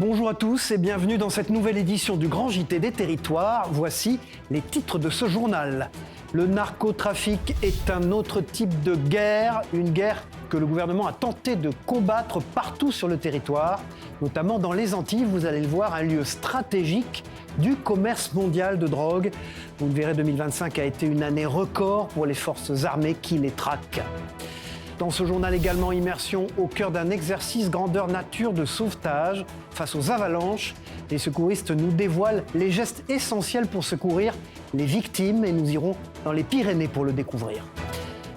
Bonjour à tous et bienvenue dans cette nouvelle édition du Grand JT des Territoires. Voici les titres de ce journal. Le narcotrafic est un autre type de guerre, une guerre que le gouvernement a tenté de combattre partout sur le territoire, notamment dans les Antilles. Vous allez le voir, un lieu stratégique du commerce mondial de drogue. Vous le verrez, 2025 a été une année record pour les forces armées qui les traquent. Dans ce journal également, immersion au cœur d'un exercice grandeur nature de sauvetage face aux avalanches. Les secouristes nous dévoilent les gestes essentiels pour secourir les victimes et nous irons dans les Pyrénées pour le découvrir.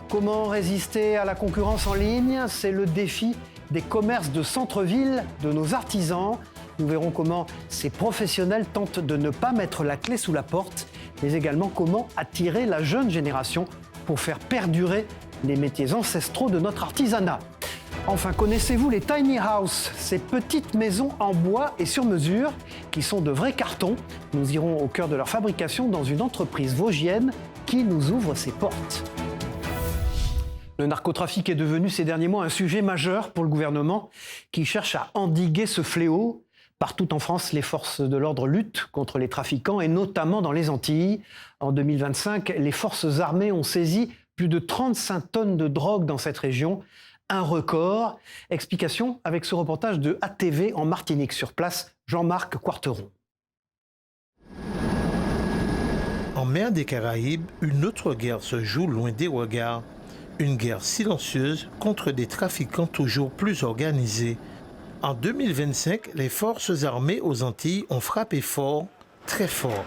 Comment résister à la concurrence en ligne? C'est le défi des commerces de centre-ville, de nos artisans. Nous verrons comment ces professionnels tentent de ne pas mettre la clé sous la porte, mais également comment attirer la jeune génération pour faire perdurer les métiers ancestraux de notre artisanat. Enfin, connaissez-vous les tiny house, ces petites maisons en bois et sur mesure qui sont de vrais cartons? Nous irons au cœur de leur fabrication dans une entreprise vosgienne qui nous ouvre ses portes. Le narcotrafic est devenu ces derniers mois un sujet majeur pour le gouvernement qui cherche à endiguer ce fléau. Partout en France, les forces de l'ordre luttent contre les trafiquants et notamment dans les Antilles. En 2025, les forces armées ont saisi plus de 35 tonnes de drogue dans cette région, un record. Explication avec ce reportage de ATV en Martinique. Sur place, Jean-Marc Quarteron. En mer des Caraïbes, une autre guerre se joue loin des regards. Une guerre silencieuse contre des trafiquants toujours plus organisés. En 2025, les forces armées aux Antilles ont frappé fort, très fort.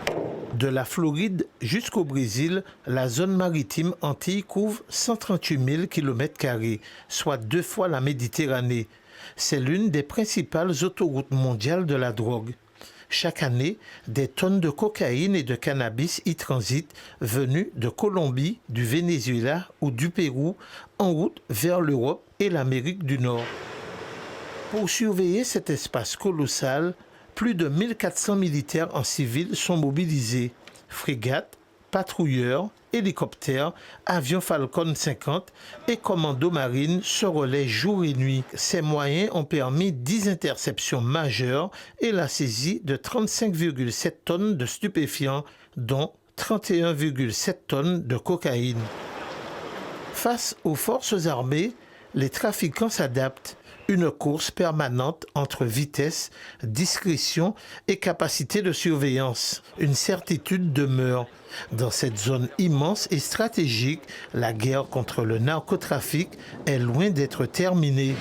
De la Floride jusqu'au Brésil, la zone maritime Antilles couvre 138 000 km², soit 2 fois la Méditerranée. C'est l'une des principales autoroutes mondiales de la drogue. Chaque année, des tonnes de cocaïne et de cannabis y transitent, venus de Colombie, du Venezuela ou du Pérou, en route vers l'Europe et l'Amérique du Nord. Pour surveiller cet espace colossal, plus de 1400 militaires en civil sont mobilisés. Frégates, patrouilleurs, hélicoptères, avions Falcon 50 et commandos marines se relaient jour et nuit. Ces moyens ont permis 10 interceptions majeures et la saisie de 35,7 tonnes de stupéfiants, dont 31,7 tonnes de cocaïne. Face aux forces armées, les trafiquants s'adaptent. Une course permanente entre vitesse, discrétion et capacité de surveillance. Une certitude demeure. Dans cette zone immense et stratégique, la guerre contre le narcotrafic est loin d'être terminée.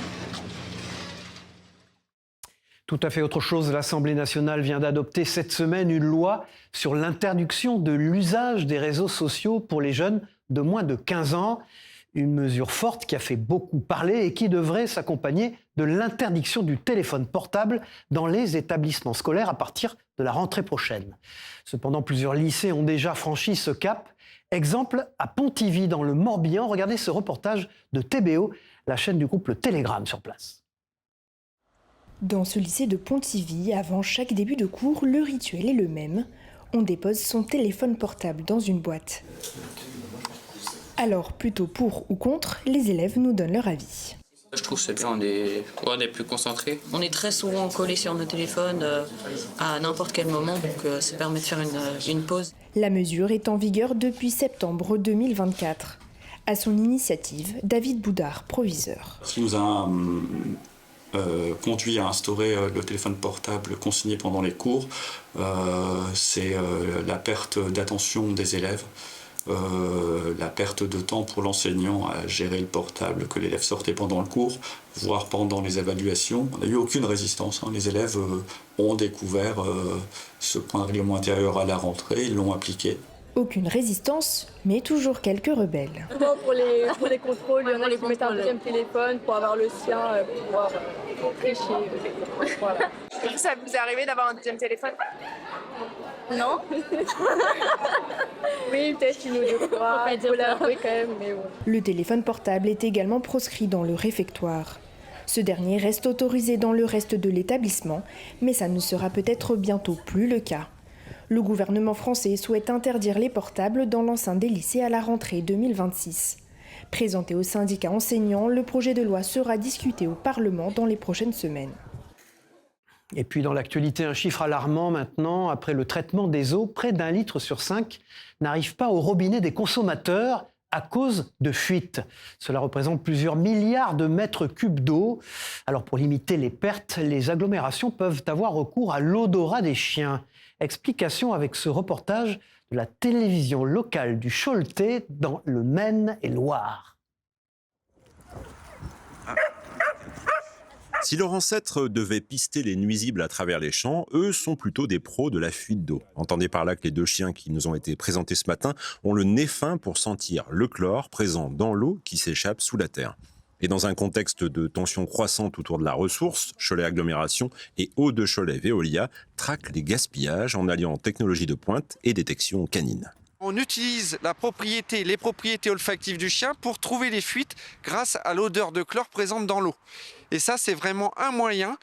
Tout à fait autre chose, l'Assemblée nationale vient d'adopter cette semaine une loi sur l'interdiction de l'usage des réseaux sociaux pour les jeunes de moins de 15 ans. Une mesure forte qui a fait beaucoup parler et qui devrait s'accompagner de l'interdiction du téléphone portable dans les établissements scolaires à partir de la rentrée prochaine. Cependant, plusieurs lycées ont déjà franchi ce cap. Exemple à Pontivy, dans le Morbihan. Regardez ce reportage de TBO, la chaîne du groupe Le Télégramme sur place. Dans ce lycée de Pontivy, avant chaque début de cours, le rituel est le même. On dépose son téléphone portable dans une boîte. Alors, plutôt pour ou contre, les élèves nous donnent leur avis. Je trouve que c'est bien, on est plus concentrés. On est très souvent collés sur nos téléphones à n'importe quel moment, donc ça permet de faire une pause. La mesure est en vigueur depuis septembre 2024. À son initiative, David Boudard, proviseur. Ce qui nous a conduit à instaurer le téléphone portable consigné pendant les cours, c'est la perte d'attention des élèves. La perte de temps pour l'enseignant à gérer le portable que l'élève sortait pendant le cours, voire pendant les évaluations. On n'a eu aucune résistance. Les élèves ont découvert ce point de règlement intérieur à la rentrée, ils l'ont appliqué. Aucune résistance, mais toujours quelques rebelles. Pour les contrôles, il y en a qui mettent un deuxième téléphone pour avoir le sien, pour pouvoir tricher. Voilà. Ça vous est arrivé d'avoir un deuxième téléphone? Non. Oui, peut-être une ou deux fois, il faut l'avouer quand même, mais bon. Le téléphone portable est également proscrit dans le réfectoire. Ce dernier reste autorisé dans le reste de l'établissement, mais ça ne sera peut-être bientôt plus le cas. Le gouvernement français souhaite interdire les portables dans l'enceinte des lycées à la rentrée 2026. Présenté aux syndicats enseignants, le projet de loi sera discuté au Parlement dans les prochaines semaines. Et puis dans l'actualité, un chiffre alarmant maintenant, après le traitement des eaux, près d'1 litre sur 5 n'arrive pas au robinet des consommateurs à cause de fuites. Cela représente plusieurs milliards de mètres cubes d'eau. Alors pour limiter les pertes, les agglomérations peuvent avoir recours à l'odorat des chiens. Explication avec ce reportage de la télévision locale du Choletais dans le Maine-et-Loire. Si leurs ancêtres devaient pister les nuisibles à travers les champs, eux sont plutôt des pros de la fuite d'eau. Entendez par là que les 2 chiens qui nous ont été présentés ce matin ont le nez fin pour sentir le chlore présent dans l'eau qui s'échappe sous la terre. Et dans un contexte de tension croissante autour de la ressource, Cholet Agglomération et Eau de Cholet Veolia traquent les gaspillages en alliant technologie de pointe et détection canine. On utilise les propriétés olfactives du chien pour trouver les fuites grâce à l'odeur de chlore présente dans l'eau. Et ça, c'est vraiment un moyen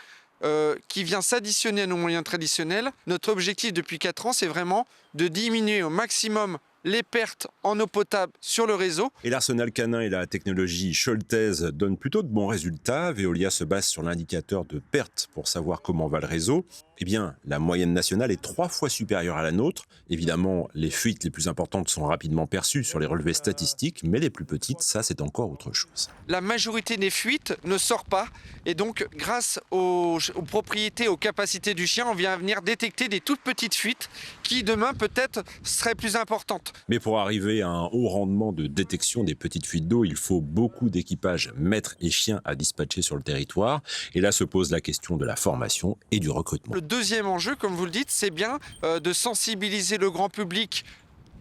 qui vient s'additionner à nos moyens traditionnels. Notre objectif depuis 4 ans, c'est vraiment de diminuer au maximum les pertes en eau potable sur le réseau. Et l'arsenal canin et la technologie choletaise donnent plutôt de bons résultats. Veolia se base sur l'indicateur de perte pour savoir comment va le réseau. Eh bien, la moyenne nationale est 3 fois supérieure à la nôtre. Évidemment, les fuites les plus importantes sont rapidement perçues sur les relevés statistiques, mais les plus petites, ça, c'est encore autre chose. La majorité des fuites ne sort pas. Et donc, grâce aux propriétés, aux capacités du chien, on vient venir détecter des toutes petites fuites qui, demain, peut-être, seraient plus importantes. Mais pour arriver à un haut rendement de détection des petites fuites d'eau, il faut beaucoup d'équipages maîtres et chiens à dispatcher sur le territoire. Et là se pose la question de la formation et du recrutement. Le deuxième enjeu, comme vous le dites, c'est bien de sensibiliser le grand public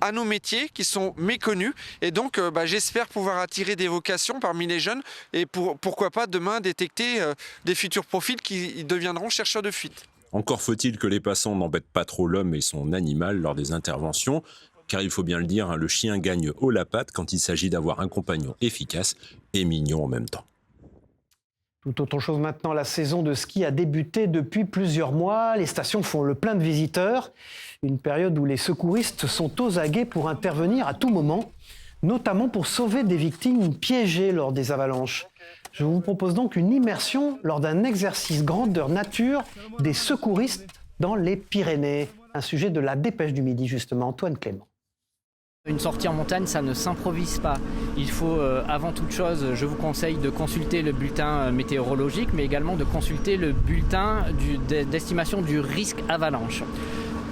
à nos métiers qui sont méconnus. Et donc, j'espère pouvoir attirer des vocations parmi les jeunes et pourquoi pas demain détecter des futurs profils qui deviendront chercheurs de fuite. Encore faut-il que les passants n'embêtent pas trop l'homme et son animal lors des interventions. Car il faut bien le dire, le chien gagne haut la patte quand il s'agit d'avoir un compagnon efficace et mignon en même temps. Tout autre chose maintenant, la saison de ski a débuté depuis plusieurs mois. Les stations font le plein de visiteurs. Une période où les secouristes sont aux aguets pour intervenir à tout moment, notamment pour sauver des victimes piégées lors des avalanches. Je vous propose donc une immersion lors d'un exercice grandeur nature des secouristes dans les Pyrénées. Un sujet de la Dépêche du Midi, justement, Antoine Clément. Une sortie en montagne, ça ne s'improvise pas. Il faut, avant toute chose, je vous conseille de consulter le bulletin météorologique, mais également de consulter le bulletin d'estimation du risque avalanche.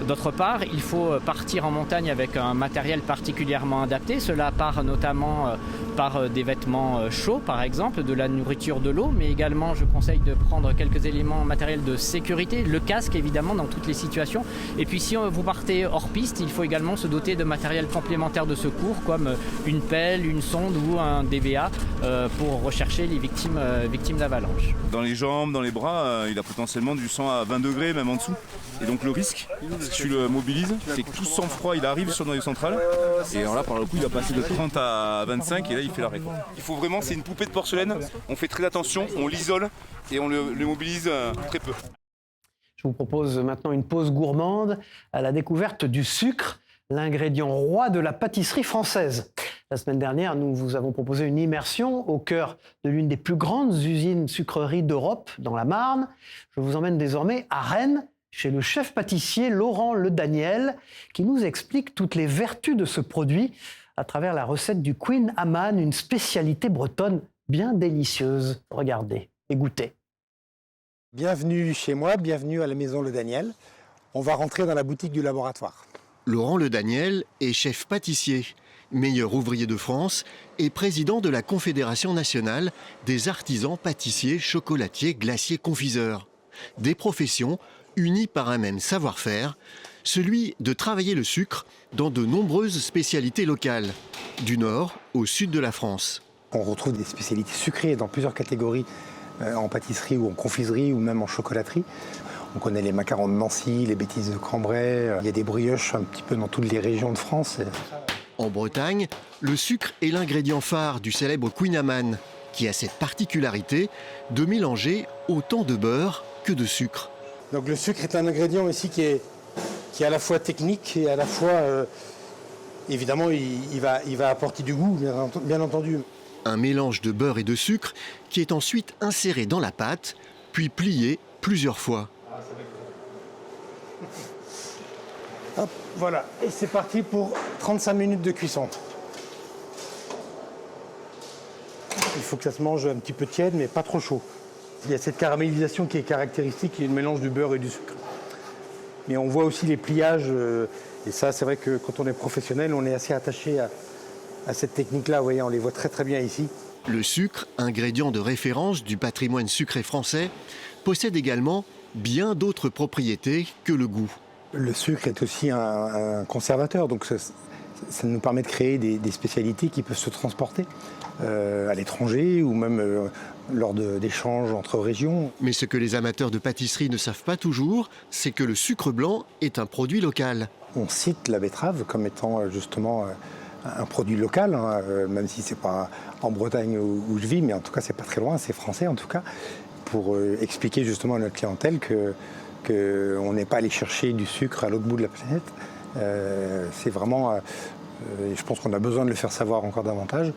D'autre part, il faut partir en montagne avec un matériel particulièrement adapté. Cela part notamment par des vêtements chauds, par exemple, de la nourriture, de l'eau, mais également je conseille de prendre quelques éléments matériels de sécurité, le casque évidemment dans toutes les situations. Et puis si vous partez hors piste, il faut également se doter de matériel complémentaire de secours comme une pelle, une sonde ou un DVA pour rechercher les victimes d'avalanche. Dans les jambes, dans les bras, il a potentiellement du sang à 20 degrés, même en dessous. Et donc le risque, si tu le mobilises, c'est que tout sang froid, il arrive sur le noyau central. Et alors là, par le coup, il va passer de 30 à 25 et là, il fait l'arrêt. Il faut vraiment, c'est une poupée de porcelaine. On fait très attention, on l'isole et on le mobilise très peu. Je vous propose maintenant une pause gourmande à la découverte du sucre, l'ingrédient roi de la pâtisserie française. La semaine dernière, nous vous avons proposé une immersion au cœur de l'une des plus grandes usines sucreries d'Europe, dans la Marne. Je vous emmène désormais à Rennes, chez le chef pâtissier Laurent Le Daniel, qui nous explique toutes les vertus de ce produit à travers la recette du Queen Amman, une spécialité bretonne bien délicieuse. Regardez et goûtez. Bienvenue chez moi, bienvenue à la maison Le Daniel. On va rentrer dans la boutique du laboratoire. Laurent Le Daniel est chef pâtissier, meilleur ouvrier de France et président de la Confédération nationale des artisans pâtissiers, chocolatiers, glaciers, confiseurs. Des professions unies par un même savoir-faire, celui de travailler le sucre dans de nombreuses spécialités locales, du nord au sud de la France. On retrouve des spécialités sucrées dans plusieurs catégories, en pâtisserie ou en confiserie ou même en chocolaterie. On connaît les macarons de Nancy, les bêtises de Cambrai, il y a des brioches un petit peu dans toutes les régions de France. En Bretagne, le sucre est l'ingrédient phare du célèbre Queen Amman, qui a cette particularité de mélanger autant de beurre que de sucre. Donc le sucre est un ingrédient aussi qui est à la fois technique et à la fois, évidemment, il va apporter du goût, bien entendu. Un mélange de beurre et de sucre qui est ensuite inséré dans la pâte, puis plié plusieurs fois. Hop, voilà, et c'est parti pour 35 minutes de cuisson. Il faut que ça se mange un petit peu tiède, mais pas trop chaud. Il y a cette caramélisation qui est caractéristique, qui est le mélange du beurre et du sucre. Mais on voit aussi les pliages, et ça, c'est vrai que quand on est professionnel, on est assez attaché à cette technique-là. Vous voyez, on les voit très très bien ici. Le sucre, ingrédient de référence du patrimoine sucré français, possède également bien d'autres propriétés que le goût. Le sucre est aussi un conservateur, donc ça nous permet de créer des spécialités qui peuvent se transporter à l'étranger ou même lors d'échanges entre régions. Mais ce que les amateurs de pâtisserie ne savent pas toujours, c'est que le sucre blanc est un produit local. On cite la betterave comme étant justement un produit local, hein, même si c'est pas en Bretagne où je vis, mais en tout cas c'est pas très loin, c'est français en tout cas, pour expliquer justement à notre clientèle qu'on n'est pas allé chercher du sucre à l'autre bout de la planète. C'est vraiment, je pense qu'on a besoin de le faire savoir encore davantage,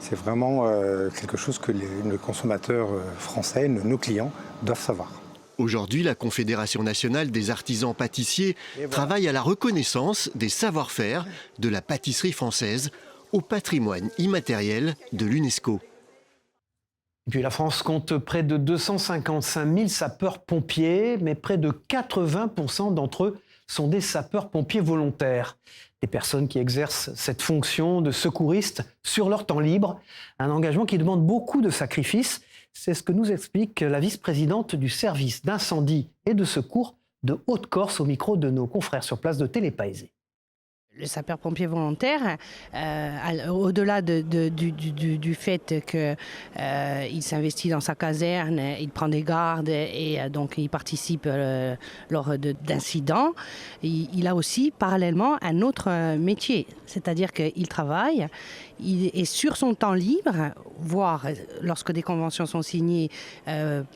c'est vraiment quelque chose que les consommateurs français, nos clients, doivent savoir. Aujourd'hui, la Confédération nationale des artisans pâtissiers travaille à la reconnaissance des savoir-faire de la pâtisserie française au patrimoine immatériel de l'UNESCO. Et puis la France compte près de 255 000 sapeurs-pompiers, mais près de 80% d'entre eux sont des sapeurs-pompiers volontaires. Des personnes qui exercent cette fonction de secouriste sur leur temps libre, un engagement qui demande beaucoup de sacrifices. C'est ce que nous explique la vice-présidente du service d'incendie et de secours de Haute-Corse au micro de nos confrères sur place de Télépaésé. Le sapeur-pompier volontaire, au-delà du fait qu'il s'investit dans sa caserne, il prend des gardes et donc il participe lors d'incidents, il a aussi parallèlement un autre métier, c'est-à-dire qu'il travaille et sur son temps libre, voire lorsque des conventions sont signées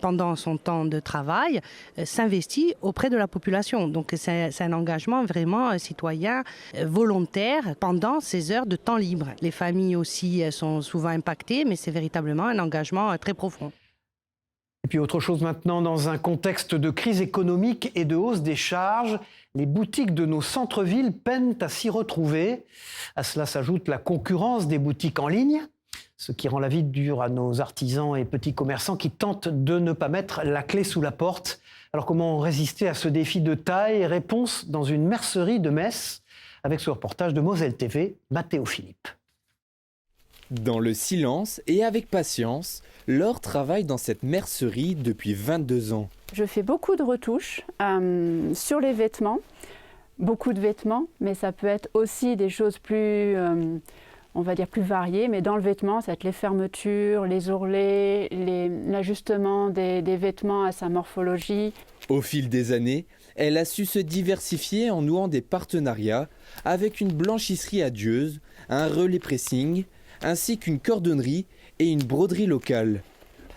pendant son temps de travail, s'investit auprès de la population. Donc c'est un engagement vraiment citoyen, volontaire pendant ces heures de temps libre. Les familles aussi sont souvent impactées, mais c'est véritablement un engagement très profond. Et puis autre chose maintenant, dans un contexte de crise économique et de hausse des charges, les boutiques de nos centres-villes peinent à s'y retrouver. À cela s'ajoute la concurrence des boutiques en ligne, ce qui rend la vie dure à nos artisans et petits commerçants qui tentent de ne pas mettre la clé sous la porte. Alors comment résister à ce défi de taille? Réponse dans une mercerie de Metz, avec ce reportage de Moselle TV, Mathéo Philippe. Dans le silence et avec patience, Laure travaille dans cette mercerie depuis 22 ans. Je fais beaucoup de retouches sur les vêtements, beaucoup de vêtements, mais ça peut être aussi des choses plus, on va dire plus variées. Mais dans le vêtement, ça va être les fermetures, les ourlets, l'ajustement des vêtements à sa morphologie. Au fil des années, elle a su se diversifier en nouant des partenariats avec une blanchisserie adieuse, un relais pressing, ainsi qu'une cordonnerie et une broderie locale.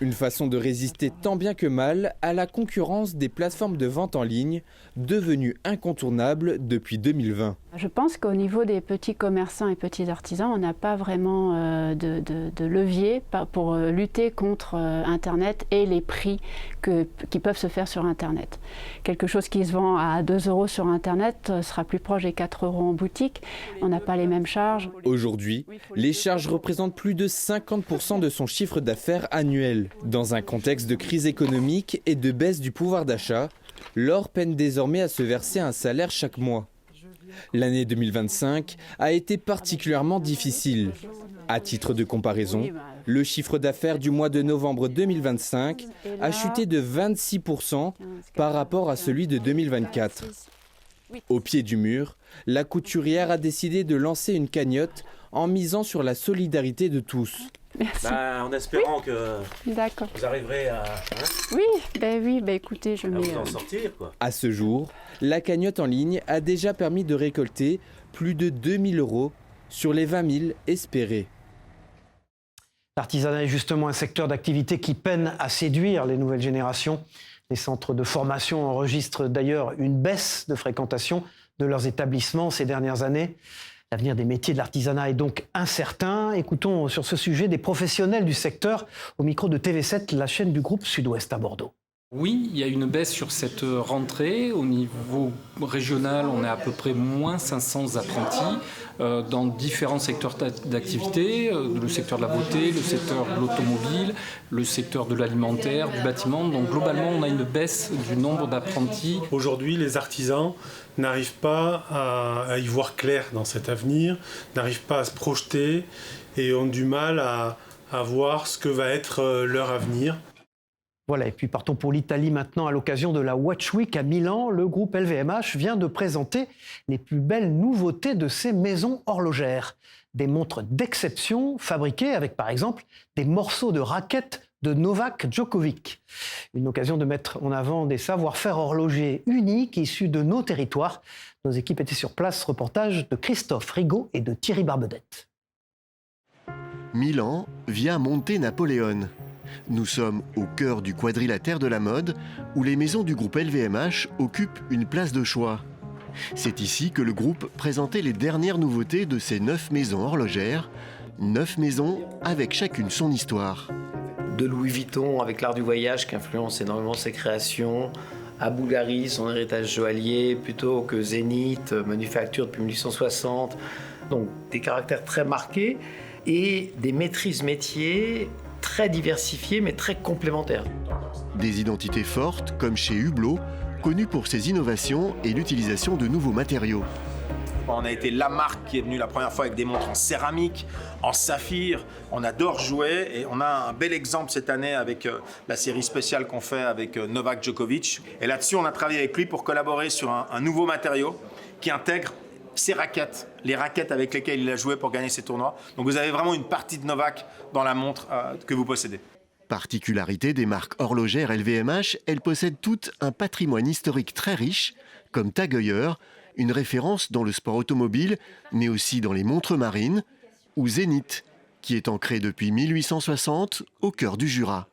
Une façon de résister tant bien que mal à la concurrence des plateformes de vente en ligne, devenues incontournables depuis 2020. Je pense qu'au niveau des petits commerçants et petits artisans, on n'a pas vraiment de levier pour lutter contre Internet et les prix qui peuvent se faire sur Internet. Quelque chose qui se vend à 2 € sur Internet sera plus proche des 4 € en boutique. On n'a pas les mêmes charges. Aujourd'hui, les charges représentent plus de 50% de son chiffre d'affaires annuel. Dans un contexte de crise économique et de baisse du pouvoir d'achat, Laure peine désormais à se verser un salaire chaque mois. L'année 2025 a été particulièrement difficile. À titre de comparaison, le chiffre d'affaires du mois de novembre 2025 a chuté de 26% par rapport à celui de 2024. Au pied du mur, la couturière a décidé de lancer une cagnotte en misant sur la solidarité de tous. Merci. En espérant que vous arriverez à... Oui, écoutez, je mets... vous en sortir, quoi. À ce jour, la cagnotte en ligne a déjà permis de récolter plus de 2 000 € sur les 20 000 espérés. L'artisanat est justement un secteur d'activité qui peine à séduire les nouvelles générations. Les centres de formation enregistrent d'ailleurs une baisse de fréquentation de leurs établissements ces dernières années. L'avenir des métiers de l'artisanat est donc incertain. Écoutons sur ce sujet des professionnels du secteur au micro de TV7, la chaîne du groupe Sud-Ouest à Bordeaux. Oui, il y a une baisse sur cette rentrée. Au niveau régional, on est à peu près moins 500 apprentis dans différents secteurs d'activité, le secteur de la beauté, le secteur de l'automobile, le secteur de l'alimentaire, du bâtiment. Donc globalement, on a une baisse du nombre d'apprentis. Aujourd'hui, les artisans n'arrivent pas à y voir clair dans cet avenir, n'arrivent pas à se projeter et ont du mal à voir ce que va être leur avenir. Voilà, et puis partons pour l'Italie maintenant. À l'occasion de la Watch Week à Milan, le groupe LVMH vient de présenter les plus belles nouveautés de ses maisons horlogères. Des montres d'exception fabriquées avec par exemple des morceaux de raquettes de Novak Djokovic. Une occasion de mettre en avant des savoir-faire horlogers uniques issus de nos territoires. Nos équipes étaient sur place, reportage de Christophe Rigaud et de Thierry Barbedette. Milan via Monte Napoleone. Nous sommes au cœur du quadrilatère de la mode, où les maisons du groupe LVMH occupent une place de choix. C'est ici que le groupe présentait les dernières nouveautés de ses 9 maisons horlogères, 9 maisons avec chacune son histoire. De Louis Vuitton avec l'art du voyage qui influence énormément ses créations, à Bulgari, son héritage joaillier, plutôt que Zénith, manufacture depuis 1860. Donc des caractères très marqués et des maîtrises métiers très diversifiées mais très complémentaires. Des identités fortes comme chez Hublot, connu pour ses innovations et l'utilisation de nouveaux matériaux. On a été la marque qui est venue la première fois avec des montres en céramique, en saphir. On adore jouer et on a un bel exemple cette année avec la série spéciale qu'on fait avec Novak Djokovic. Et là-dessus, on a travaillé avec lui pour collaborer sur un nouveau matériau qui intègre ses raquettes, les raquettes avec lesquelles il a joué pour gagner ses tournois. Donc vous avez vraiment une partie de Novak dans la montre que vous possédez. Particularité des marques horlogères LVMH, elles possèdent toutes un patrimoine historique très riche, comme Tag Heuer, une référence dans le sport automobile, mais aussi dans les montres marines, ou Zénith, qui est ancré depuis 1860 au cœur du Jura.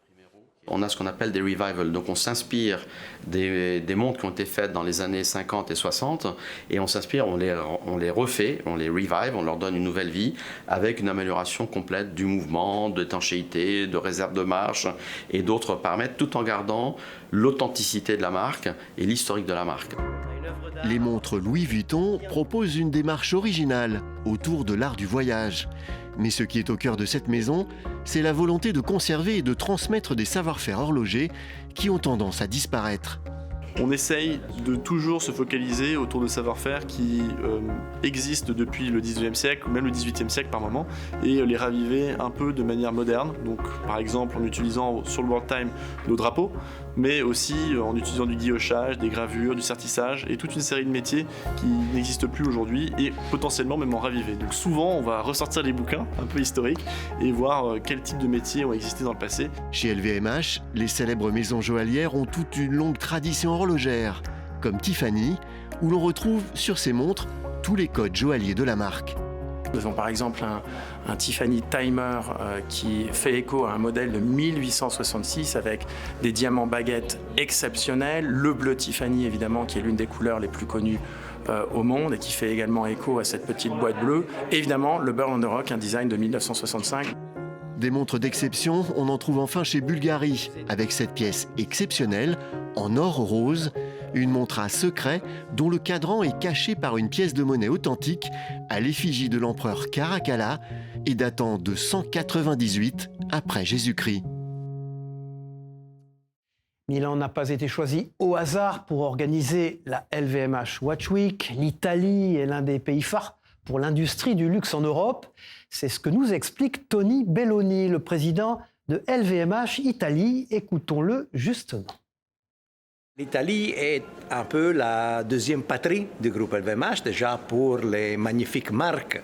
On a ce qu'on appelle des revivals, donc on s'inspire des montres qui ont été faites dans les années 50 et 60 et on s'inspire, on les refait, on les revive, on leur donne une nouvelle vie avec une amélioration complète du mouvement, d'étanchéité, de réserve de marche et d'autres paramètres tout en gardant l'authenticité de la marque et l'historique de la marque. Les montres Louis Vuitton proposent une démarche originale autour de l'art du voyage. Mais ce qui est au cœur de cette maison, c'est la volonté de conserver et de transmettre des savoir-faire horlogers qui ont tendance à disparaître. On essaye de toujours se focaliser autour de savoir-faire qui existent depuis le 19e siècle ou même le 18e siècle par moment et les raviver un peu de manière moderne. Donc par exemple en utilisant sur le World Time nos drapeaux, mais aussi en utilisant du guillochage, des gravures, du sertissage et toute une série de métiers qui n'existent plus aujourd'hui et potentiellement même en raviver. Donc souvent on va ressortir les bouquins un peu historiques et voir quel type de métiers ont existé dans le passé. Chez LVMH, les célèbres maisons joaillières ont toute une longue tradition horlogère, comme Tiffany, où l'on retrouve sur ses montres tous les codes joailliers de la marque. Nous avons par exemple un Tiffany Timer qui fait écho à un modèle de 1866 avec des diamants baguettes exceptionnels, le bleu Tiffany évidemment qui est l'une des couleurs les plus connues au monde et qui fait également écho à cette petite boîte bleue, et évidemment le Burl on the Rock, un design de 1965. Des montres d'exception, on en trouve enfin chez Bulgari, avec cette pièce exceptionnelle, en or rose, une montre à secret dont le cadran est caché par une pièce de monnaie authentique à l'effigie de l'empereur Caracalla et datant de 198 après Jésus-Christ. Milan n'a pas été choisi au hasard pour organiser la LVMH Watch Week. L'Italie est l'un des pays phares pour l'industrie du luxe en Europe. C'est ce que nous explique Tony Belloni, le président de LVMH Italie. Écoutons-le justement. L'Italie est un peu la deuxième patrie du groupe LVMH, déjà pour les magnifiques marques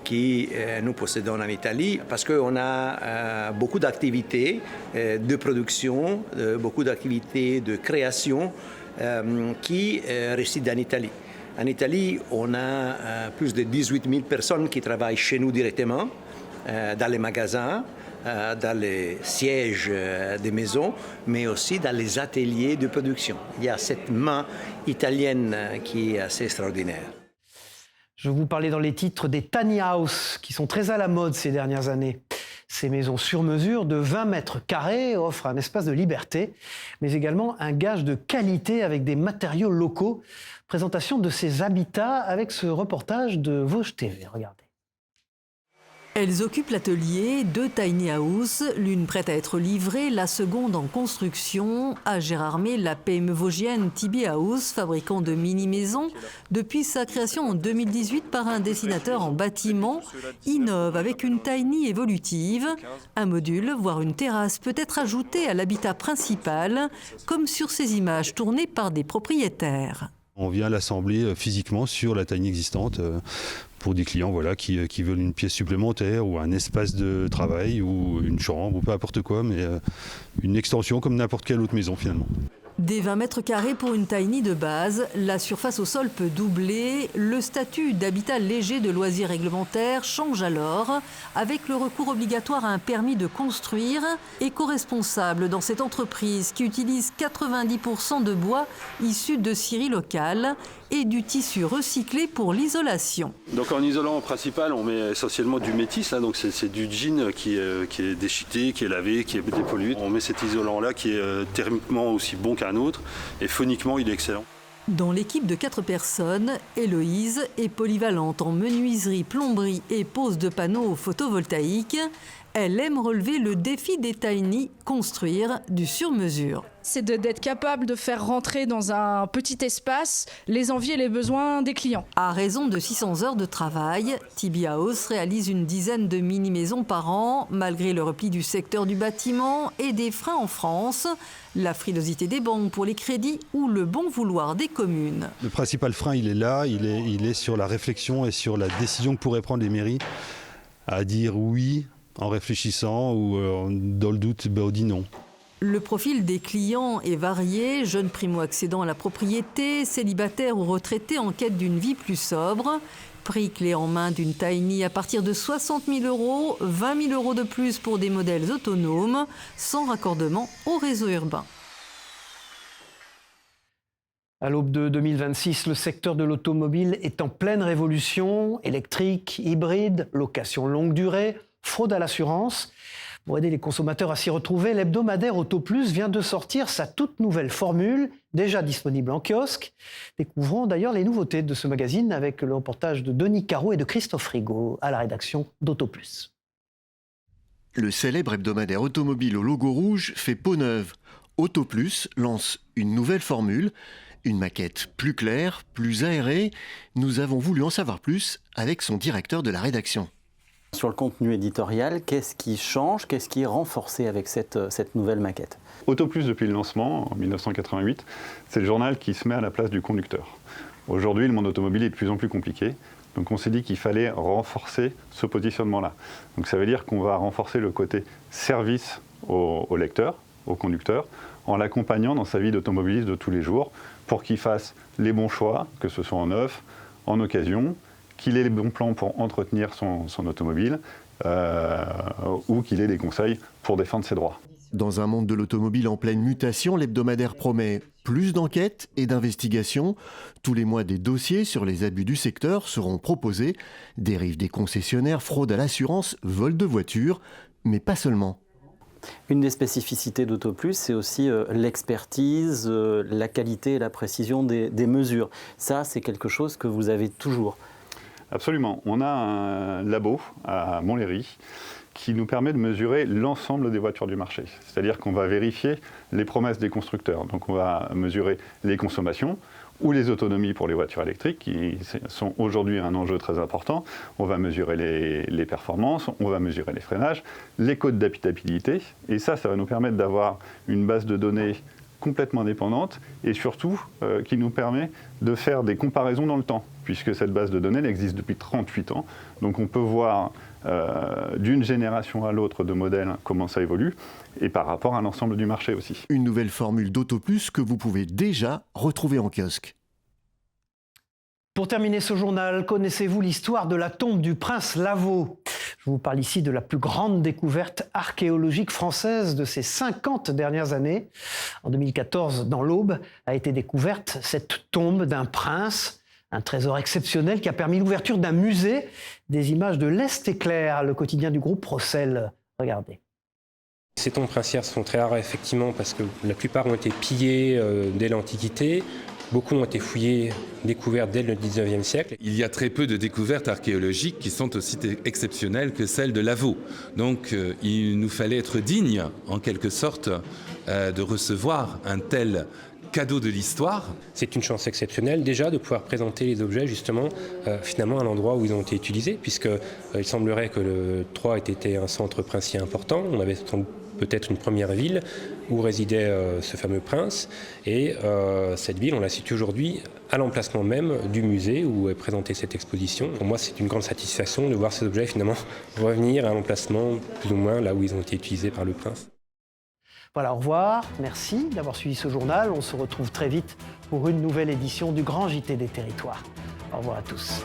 qui nous possédons en Italie, parce qu'on a beaucoup d'activités de production, beaucoup d'activités de création qui résident en Italie. En Italie, on a plus de 18 000 personnes qui travaillent chez nous directement, dans les magasins, dans les sièges des maisons, mais aussi dans les ateliers de production. Il y a cette main italienne qui est assez extraordinaire. Je vous parlais dans les titres des tiny house qui sont très à la mode ces dernières années. Ces maisons sur mesure de 20 mètres carrés offrent un espace de liberté, mais également un gage de qualité avec des matériaux locaux. Présentation de ces habitats avec ce reportage de Vosges TV. Regardez. Elles occupent l'atelier, 2 tiny house, l'une prête à être livrée, la seconde en construction. À Gérardmer, la PME vosgienne Tibi House, fabricant de mini-maisons, depuis sa création en 2018 par un dessinateur en bâtiment, innove avec une tiny évolutive. Un module, voire une terrasse, peut être ajouté à l'habitat principal, comme sur ces images tournées par des propriétaires. On vient l'assembler physiquement sur la tiny existante pour des clients qui veulent une pièce supplémentaire ou un espace de travail ou une chambre ou peu importe quoi, mais une extension comme n'importe quelle autre maison finalement. Des 20 mètres carrés pour une tiny de base, la surface au sol peut doubler. Le statut d'habitat léger de loisirs réglementaire change alors avec le recours obligatoire à un permis de construire. Éco-responsable dans cette entreprise qui utilise 90% de bois issu de scieries locales et du tissu recyclé pour l'isolation. Donc en isolant principal, on met essentiellement du métis, donc c'est du jean qui est déchiqueté, qui est lavé, qui est dépollué. On met cet isolant-là qui est thermiquement aussi bon qu'un autre et phoniquement il est excellent. Dans l'équipe de 4 personnes, Héloïse est polyvalente en menuiserie, plomberie et pose de panneaux photovoltaïques. Elle aime relever le défi des tiny, construire du sur-mesure. C'est d'être capable de faire rentrer dans un petit espace les envies et les besoins des clients. À raison de 600 heures de travail, Tibi House réalise une dizaine de mini-maisons par an, malgré le repli du secteur du bâtiment et des freins en France, la frilosité des banques pour les crédits ou le bon vouloir des communes. Le principal frein, il est là, il est sur la réflexion et sur la décision que pourraient prendre les mairies à dire oui en réfléchissant ou dans le doute, on dit non. Le profil des clients est varié, jeunes primo-accédants à la propriété, célibataires ou retraités en quête d'une vie plus sobre. Prix clé en main d'une tiny à partir de 60 000 €, 20 000 € de plus pour des modèles autonomes, sans raccordement au réseau urbain. À l'aube de 2026, le secteur de l'automobile est en pleine révolution. Électrique, hybride, location longue durée, fraude à l'assurance. Pour aider les consommateurs à s'y retrouver, l'hebdomadaire AutoPlus vient de sortir sa toute nouvelle formule, déjà disponible en kiosque. Découvrons d'ailleurs les nouveautés de ce magazine avec le reportage de Denis Caro et de Christophe Rigaud à la rédaction d'AutoPlus. Le célèbre hebdomadaire automobile au logo rouge fait peau neuve. AutoPlus lance une nouvelle formule, une maquette plus claire, plus aérée. Nous avons voulu en savoir plus avec son directeur de la rédaction. Sur le contenu éditorial, qu'est-ce qui change, qu'est-ce qui est renforcé avec cette nouvelle maquette? AutoPlus, depuis le lancement, en 1988, c'est le journal qui se met à la place du conducteur. Aujourd'hui, le monde automobile est de plus en plus compliqué, donc on s'est dit qu'il fallait renforcer ce positionnement-là. Donc ça veut dire qu'on va renforcer le côté service au lecteur, au conducteur, en l'accompagnant dans sa vie d'automobiliste de tous les jours, pour qu'il fasse les bons choix, que ce soit en neuf, en occasion, qu'il ait les bons plans pour entretenir son automobile ou qu'il ait des conseils pour défendre ses droits. Dans un monde de l'automobile en pleine mutation, l'hebdomadaire promet plus d'enquêtes et d'investigations. Tous les mois, des dossiers sur les abus du secteur seront proposés. Dérive des concessionnaires, fraude à l'assurance, vol de voitures, mais pas seulement. Une des spécificités d'AutoPlus, c'est aussi l'expertise, la qualité et la précision des mesures. Ça, c'est quelque chose que vous avez toujours. Absolument. On a un labo à Montlhéry qui nous permet de mesurer l'ensemble des voitures du marché. C'est-à-dire qu'on va vérifier les promesses des constructeurs. Donc on va mesurer les consommations ou les autonomies pour les voitures électriques qui sont aujourd'hui un enjeu très important. On va mesurer les performances, on va mesurer les freinages, les codes d'habitabilité. Et ça va nous permettre d'avoir une base de données complètement indépendante et surtout qui nous permet de faire des comparaisons dans le temps, puisque cette base de données elle existe depuis 38 ans. Donc on peut voir d'une génération à l'autre de modèles comment ça évolue et par rapport à l'ensemble du marché aussi. Une nouvelle formule d'AutoPlus que vous pouvez déjà retrouver en kiosque. Pour terminer ce journal, connaissez-vous l'histoire de la tombe du prince Lavaux ? Je vous parle ici de la plus grande découverte archéologique française de ces 50 dernières années. En 2014, dans l'Aube, a été découverte cette tombe d'un prince, un trésor exceptionnel qui a permis l'ouverture d'un musée. Des images de l'Est éclair, le quotidien du groupe Rossel Regardez. Ces tombes princières sont très rares effectivement parce que la plupart ont été pillées dès l'Antiquité. Beaucoup ont été fouillés, découverts dès le 19e siècle. Il y a très peu de découvertes archéologiques qui sont aussi exceptionnelles que celles de Lavaux. Donc il nous fallait être dignes, en quelque sorte, de recevoir un tel cadeau de l'histoire. C'est une chance exceptionnelle déjà de pouvoir présenter les objets justement finalement à l'endroit où ils ont été utilisés, puisque il semblerait que Troyes ait été un centre princier important. On avait peut-être une première ville où résidait ce fameux prince. Et cette ville, on la situe aujourd'hui à l'emplacement même du musée où est présentée cette exposition. Pour moi, c'est une grande satisfaction de voir ces objets finalement revenir à l'emplacement plus ou moins là où ils ont été utilisés par le prince. Voilà, au revoir. Merci d'avoir suivi ce journal. On se retrouve très vite pour une nouvelle édition du Grand JT des Territoires. Au revoir à tous.